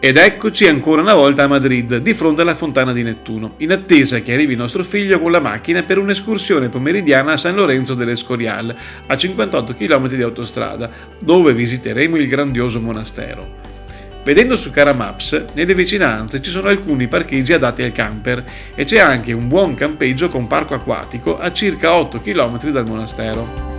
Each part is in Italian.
Ed eccoci ancora una volta a Madrid, di fronte alla Fontana di Nettuno, in attesa che arrivi nostro figlio con la macchina per un'escursione pomeridiana a San Lorenzo del Escorial, a 58 km di autostrada, dove visiteremo il grandioso monastero. Vedendo su Caramaps, nelle vicinanze ci sono alcuni parcheggi adatti al camper e c'è anche un buon campeggio con parco acquatico a circa 8 km dal monastero.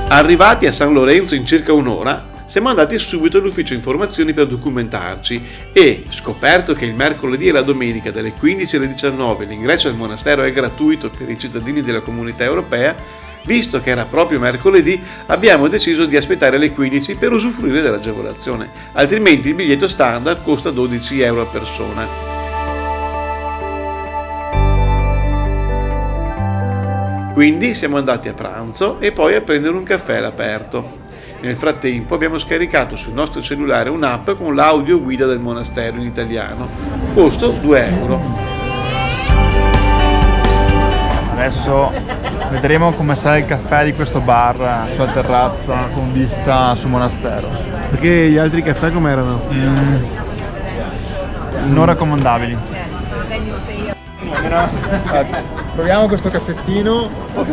Arrivati a San Lorenzo in circa un'ora, siamo andati subito all'ufficio informazioni per documentarci e, scoperto che il mercoledì e la domenica dalle 15 alle 19 l'ingresso al monastero è gratuito per i cittadini della Comunità Europea, visto che era proprio mercoledì, abbiamo deciso di aspettare alle 15 per usufruire dell'agevolazione, altrimenti il biglietto standard costa 12 euro a persona. Quindi siamo andati a pranzo e poi a prendere un caffè all'aperto. Nel frattempo abbiamo scaricato sul nostro cellulare un'app con l'audio guida del monastero in italiano. Costo 2 euro. Adesso vedremo come sarà il caffè di questo bar sulla terrazza con vista sul monastero. Perché gli altri caffè com'erano? Non raccomandabili. Proviamo questo caffettino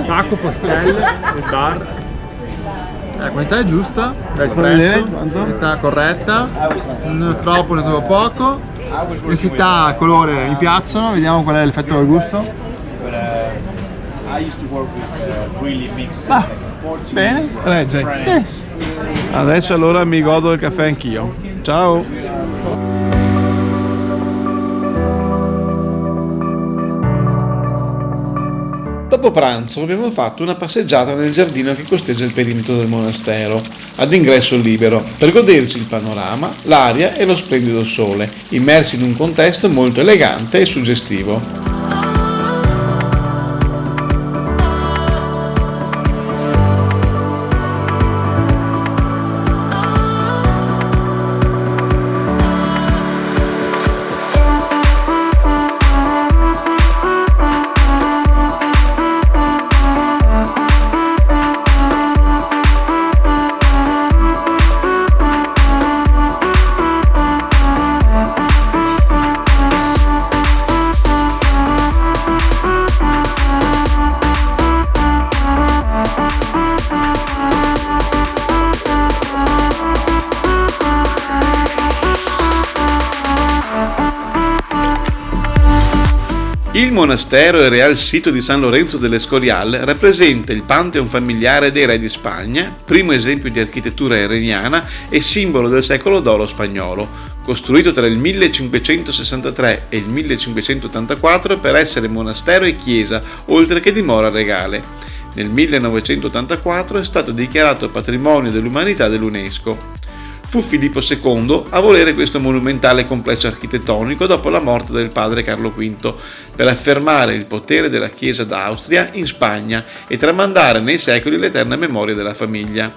Taco Pastel del bar. La qualità è giusta, da espresso, qualità corretta, non troppo, ne troppo poco. Densità, colore mi piacciono, vediamo qual è l'effetto del gusto. Bene, Regge. Adesso allora mi godo il caffè anch'io. Ciao! Dopo pranzo abbiamo fatto una passeggiata nel giardino che costeggia il perimetro del monastero, ad ingresso libero, per goderci il panorama, l'aria e lo splendido sole, immersi in un contesto molto elegante e suggestivo. Il monastero e real sito di San Lorenzo del Escorial rappresenta il pantheon familiare dei re di Spagna, primo esempio di architettura iraniana e simbolo del secolo d'oro spagnolo, costruito tra il 1563 e il 1584 per essere monastero e chiesa, oltre che dimora regale. Nel 1984 è stato dichiarato patrimonio dell'umanità dell'UNESCO. Fu Filippo II a volere questo monumentale complesso architettonico dopo la morte del padre Carlo V, per affermare il potere della Chiesa d'Austria in Spagna e tramandare nei secoli l'eterna memoria della famiglia.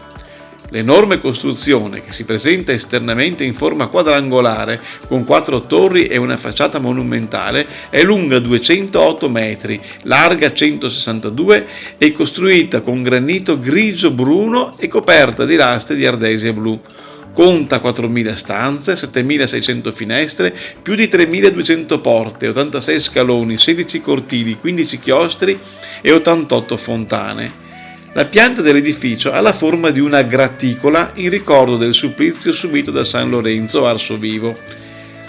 L'enorme costruzione, che si presenta esternamente in forma quadrangolare con 4 torri e una facciata monumentale, è lunga 208 metri, larga 162 e costruita con granito grigio bruno e coperta di lastre di ardesia blu. Conta 4.000 stanze, 7.600 finestre, più di 3.200 porte, 86 scaloni, 16 cortili, 15 chiostri e 88 fontane. La pianta dell'edificio ha la forma di una graticola in ricordo del supplizio subito da San Lorenzo arso vivo.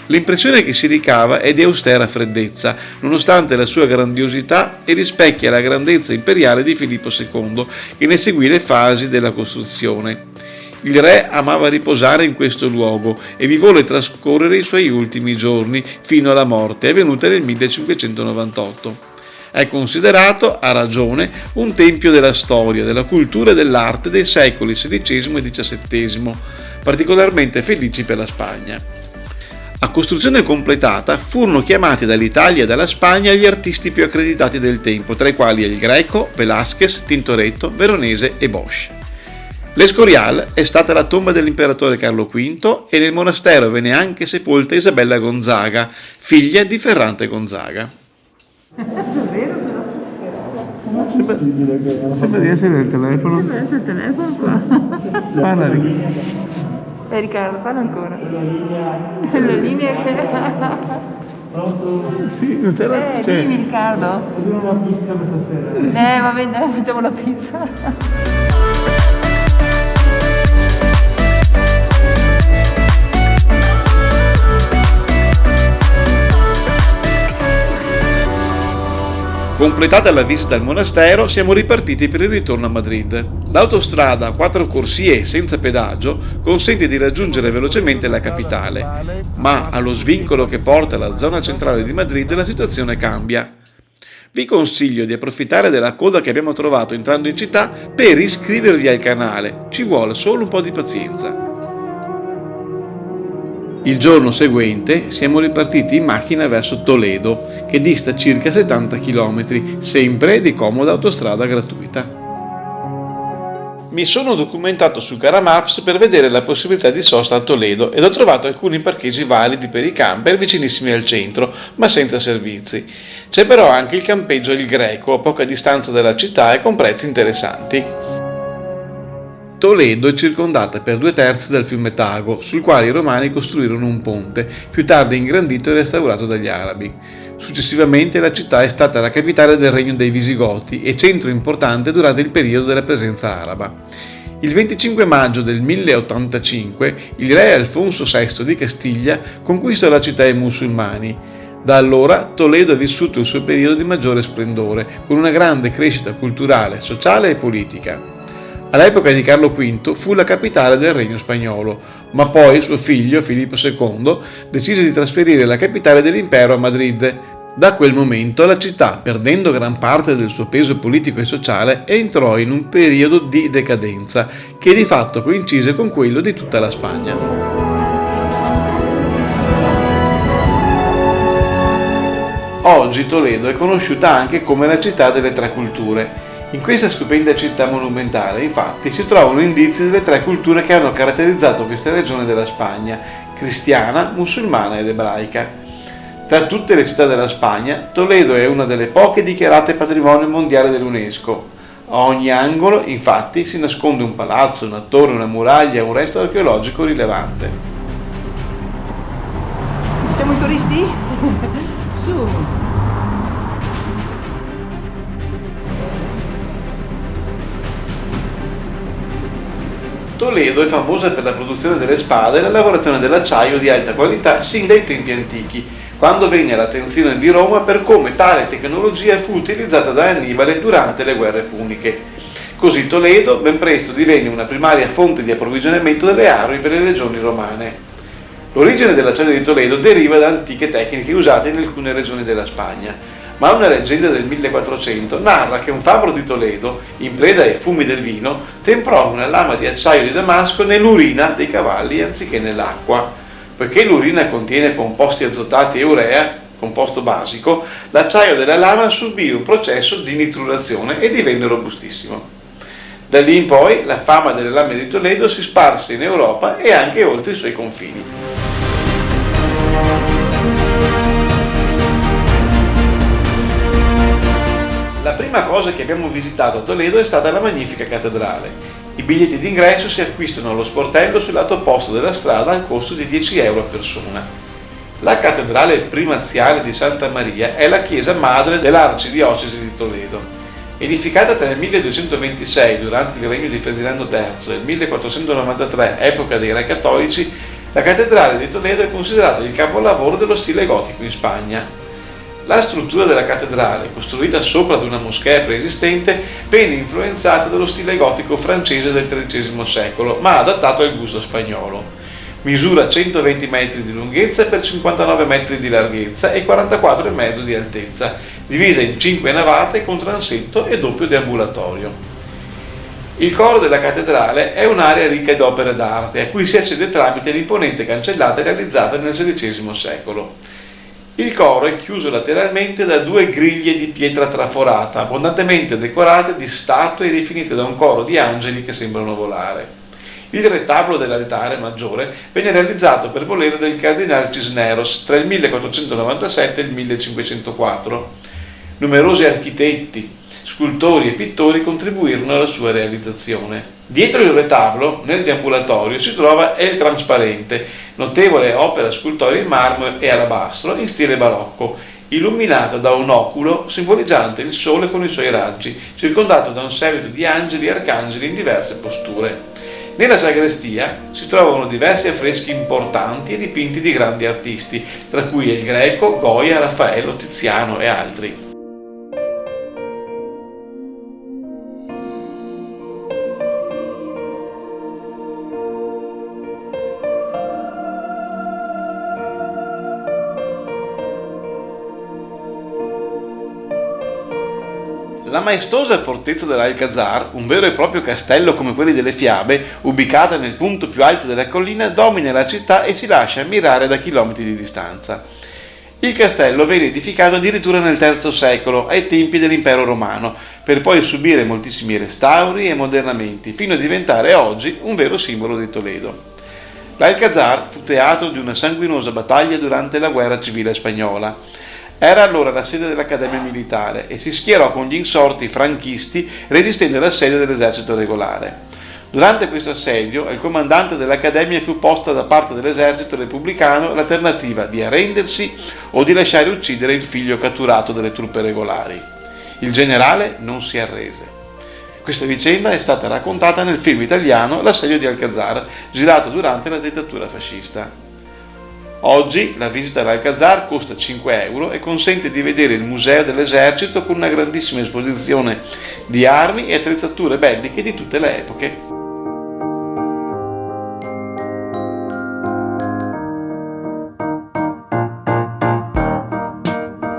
L'impressione che si ricava è di austera freddezza, nonostante la sua grandiosità, e rispecchia la grandezza imperiale di Filippo II, che ne seguì le fasi della costruzione. Il re amava riposare in questo luogo e vi volle trascorrere i suoi ultimi giorni fino alla morte, avvenuta nel 1598. È considerato, a ragione, un tempio della storia, della cultura e dell'arte dei secoli XVI e XVII, particolarmente felici per la Spagna. A costruzione completata furono chiamati dall'Italia e dalla Spagna gli artisti più accreditati del tempo, tra i quali El Greco, Velázquez, Tintoretto, Veronese e Bosch. L'Escorial è stata la tomba dell'imperatore Carlo V e nel monastero venne anche sepolta Isabella Gonzaga, figlia di Ferrante Gonzaga. Sembra di essere nel telefono. Sembra essere il telefono qua. Parla Riccardo, parla ancora. Le linee che... Sì, non c'era. dimmi Riccardo. Va bene, dai, facciamo la pizza. Completata la visita al monastero, siamo ripartiti per il ritorno a Madrid. L'autostrada a 4 corsie senza pedaggio consente di raggiungere velocemente la capitale, ma allo svincolo che porta alla zona centrale di Madrid la situazione cambia. Vi consiglio di approfittare della coda che abbiamo trovato entrando in città per iscrivervi al canale, ci vuole solo un po' di pazienza. Il giorno seguente siamo ripartiti in macchina verso Toledo, che dista circa 70 km, sempre di comoda autostrada gratuita. Mi sono documentato su Caramaps per vedere la possibilità di sosta a Toledo ed ho trovato alcuni parcheggi validi per i camper vicinissimi al centro, ma senza servizi. C'è però anche il campeggio Il Greco a poca distanza dalla città e con prezzi interessanti. Toledo è circondata per 2/3 dal fiume Tago, sul quale i romani costruirono un ponte, più tardi ingrandito e restaurato dagli arabi. Successivamente la città è stata la capitale del regno dei Visigoti e centro importante durante il periodo della presenza araba. Il 25 maggio del 1085 il re Alfonso VI di Castiglia conquistò la città ai musulmani. Da allora Toledo ha vissuto il suo periodo di maggiore splendore, con una grande crescita culturale, sociale e politica. All'epoca di Carlo V fu la capitale del regno spagnolo, ma poi suo figlio Filippo II decise di trasferire la capitale dell'impero a Madrid. Da quel momento la città, perdendo gran parte del suo peso politico e sociale, entrò in un periodo di decadenza che di fatto coincise con quello di tutta la Spagna. Oggi Toledo è conosciuta anche come la città delle tre culture. In questa stupenda città monumentale, infatti, si trovano indizi delle tre culture che hanno caratterizzato questa regione della Spagna: cristiana, musulmana ed ebraica. Tra tutte le città della Spagna, Toledo è una delle poche dichiarate patrimonio mondiale dell'UNESCO. A ogni angolo, infatti, si nasconde un palazzo, una torre, una muraglia, un resto archeologico rilevante. Facciamo i turisti? Su! Toledo è famosa per la produzione delle spade e la lavorazione dell'acciaio di alta qualità sin dai tempi antichi, quando venne all'attenzione di Roma per come tale tecnologia fu utilizzata da Annibale durante le guerre puniche. Così Toledo ben presto divenne una primaria fonte di approvvigionamento delle armi per le legioni romane. L'origine dell'acciaio di Toledo deriva da antiche tecniche usate in alcune regioni della Spagna, ma una leggenda del 1400 narra che un fabbro di Toledo, in preda ai fumi del vino, temprò una lama di acciaio di Damasco nell'urina dei cavalli anziché nell'acqua. Poiché l'urina contiene composti azotati e urea, composto basico, l'acciaio della lama subì un processo di nitrurazione e divenne robustissimo. Da lì in poi la fama delle lame di Toledo si sparse in Europa e anche oltre i suoi confini. La prima cosa che abbiamo visitato a Toledo è stata la magnifica cattedrale. I biglietti d'ingresso si acquistano allo sportello sul lato opposto della strada al costo di 10 euro a persona. La cattedrale primaziale di Santa Maria è la chiesa madre dell'arcidiocesi di Toledo. Edificata tra il 1226 durante il regno di Ferdinando III e il 1493, epoca dei re cattolici, la cattedrale di Toledo è considerata il capolavoro dello stile gotico in Spagna. La struttura della cattedrale, costruita sopra di una moschea preesistente, venne influenzata dallo stile gotico francese del XIII secolo, ma adattato al gusto spagnolo. Misura 120 metri di lunghezza per 59 metri di larghezza e 44,5 di altezza, divisa in 5 navate con transetto e doppio deambulatorio. Il coro della cattedrale è un'area ricca di opere d'arte, a cui si accede tramite l'imponente cancellata realizzata nel XVI secolo. Il coro è chiuso lateralmente da 2 griglie di pietra traforata, abbondantemente decorate di statue rifinite da un coro di angeli che sembrano volare. Il retabolo dell'altare maggiore venne realizzato per volere del cardinale Cisneros tra il 1497 e il 1504. Numerosi architetti, scultori e pittori contribuirono alla sua realizzazione. Dietro il retablo, nel deambulatorio, si trova El Transparente, notevole opera scultorea in marmo e alabastro in stile barocco, illuminata da un oculo simboleggiante il sole con i suoi raggi, circondato da un seguito di angeli e arcangeli in diverse posture. Nella sagrestia si trovano diversi affreschi importanti e dipinti di grandi artisti, tra cui El Greco, Goya, Raffaello, Tiziano e altri. La maestosa fortezza dell'Alcazar, un vero e proprio castello come quelli delle fiabe, ubicata nel punto più alto della collina, domina la città e si lascia ammirare da chilometri di distanza. Il castello venne edificato addirittura nel III secolo, ai tempi dell'impero romano, per poi subire moltissimi restauri e ammodernamenti, fino a diventare oggi un vero simbolo di Toledo. L'Alcazar fu teatro di una sanguinosa battaglia durante la guerra civile spagnola. Era allora la sede dell'Accademia Militare e si schierò con gli insorti franchisti resistendo all'assedio dell'esercito regolare. Durante questo assedio, al comandante dell'Accademia fu posta da parte dell'esercito repubblicano l'alternativa di arrendersi o di lasciare uccidere il figlio catturato dalle truppe regolari. Il generale non si arrese. Questa vicenda è stata raccontata nel film italiano L'assedio di Alcazar, girato durante la dittatura fascista. Oggi la visita all'Alcazar costa 5 euro e consente di vedere il museo dell'esercito con una grandissima esposizione di armi e attrezzature belliche di tutte le epoche.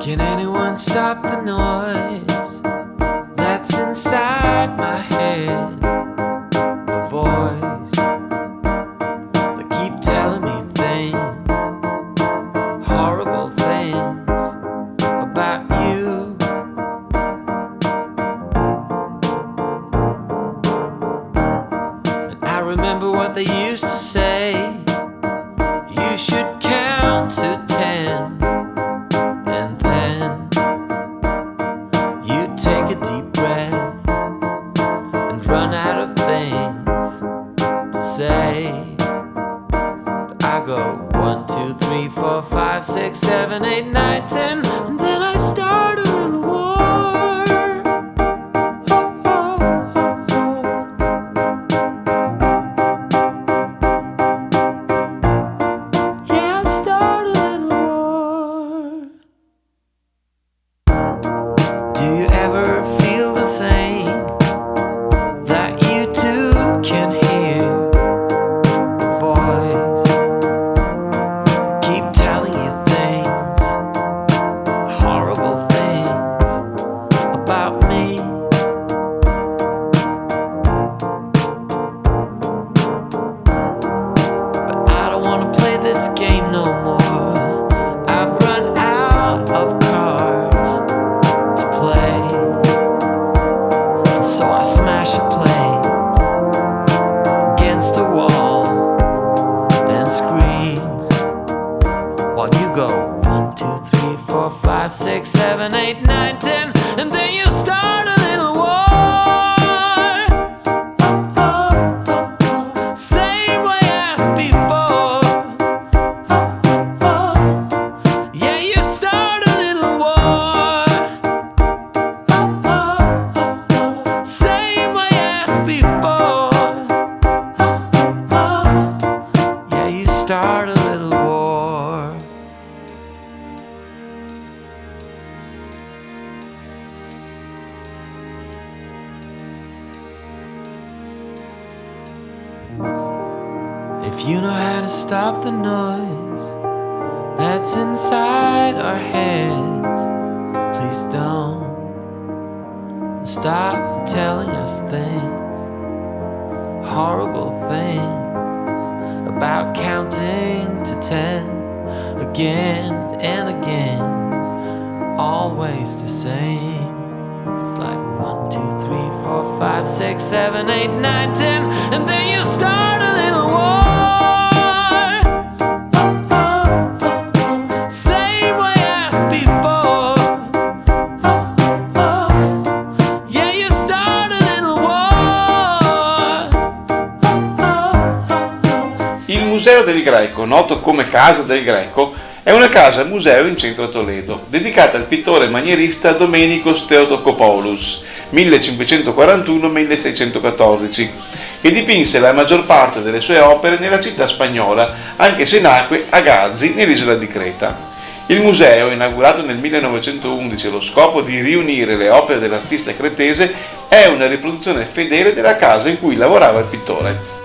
Can anyone stop the noise that's inside my head? A voice that keep telling me things, horrible things about you. And I remember what they used to say, you should count to 10, and then you take a deep breath and run out of things to say. I go 1, 2, 3, 4, 5, 6, 7, 8, 9, 10, and then I start a little war. Yeah, I start a little war. Do you ever feel the same? That you too can hear a voice keep telling you things, horrible things about me. But I don't wanna play this game no more. I've run out of cards to play, so I smash a plate against the wall and scream while you go 1, 2, 3, 4, 5, 6, 7, 8, 9, 10, and then you start a little war. Same way as before. Yeah, you start a little war. Same way as before. Yeah, you start a little war. If you know how to stop the noise that's inside our heads, please don't. And stop telling us things, horrible things about counting to 10 again and again, always the same. It's like 1, 2, 3, 4, 5, 6, 7, 8, 9, 10, and then you start a little war. Same way as before. del Greco, noto come Casa del Greco, è una casa museo in centro a Toledo, dedicata al pittore manierista Domenicos Theotokopoulos, 1541-1614, che dipinse la maggior parte delle sue opere nella città spagnola, anche se nacque a Gazi, nell'isola di Creta. Il museo, inaugurato nel 1911 allo scopo di riunire le opere dell'artista cretese, è una riproduzione fedele della casa in cui lavorava il pittore.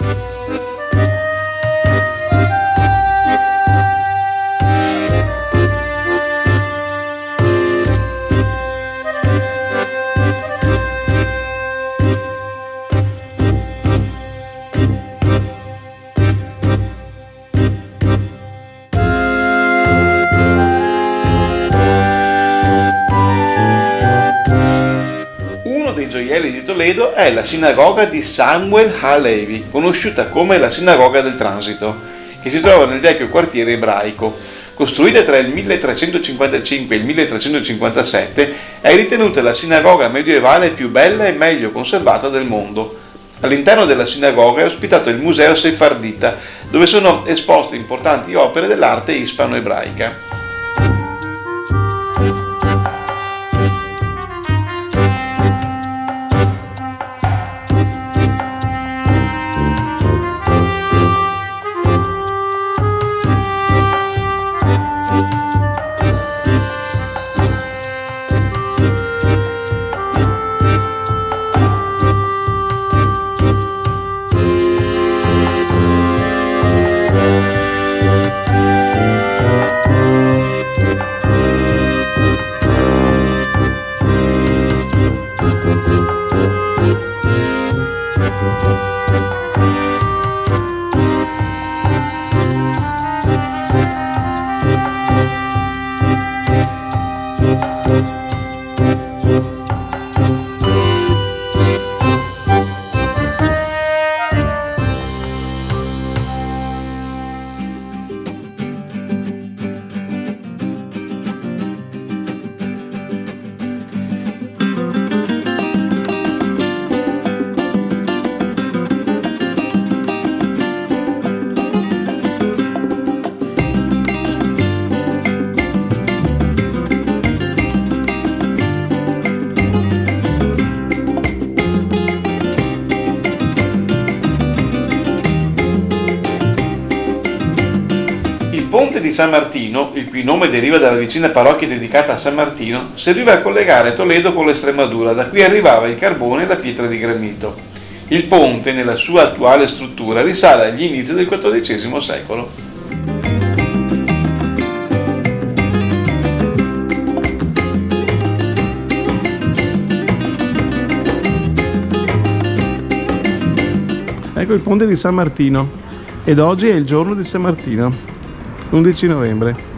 Dei gioielli di Toledo è la sinagoga di Samuel Halevi, conosciuta come la sinagoga del transito, che si trova nel vecchio quartiere ebraico. Costruita tra il 1355 e il 1357, è ritenuta la sinagoga medievale più bella e meglio conservata del mondo. All'interno della sinagoga è ospitato il Museo Sefardita, dove sono esposte importanti opere dell'arte ispano-ebraica. Il ponte di San Martino, il cui nome deriva dalla vicina parrocchia dedicata a San Martino, serviva a collegare Toledo con l'Estremadura, da cui arrivava il carbone e la pietra di granito. Il ponte, nella sua attuale struttura, risale agli inizi del XIV secolo. Ecco il ponte di San Martino ed oggi è il giorno di San Martino, l'11 novembre.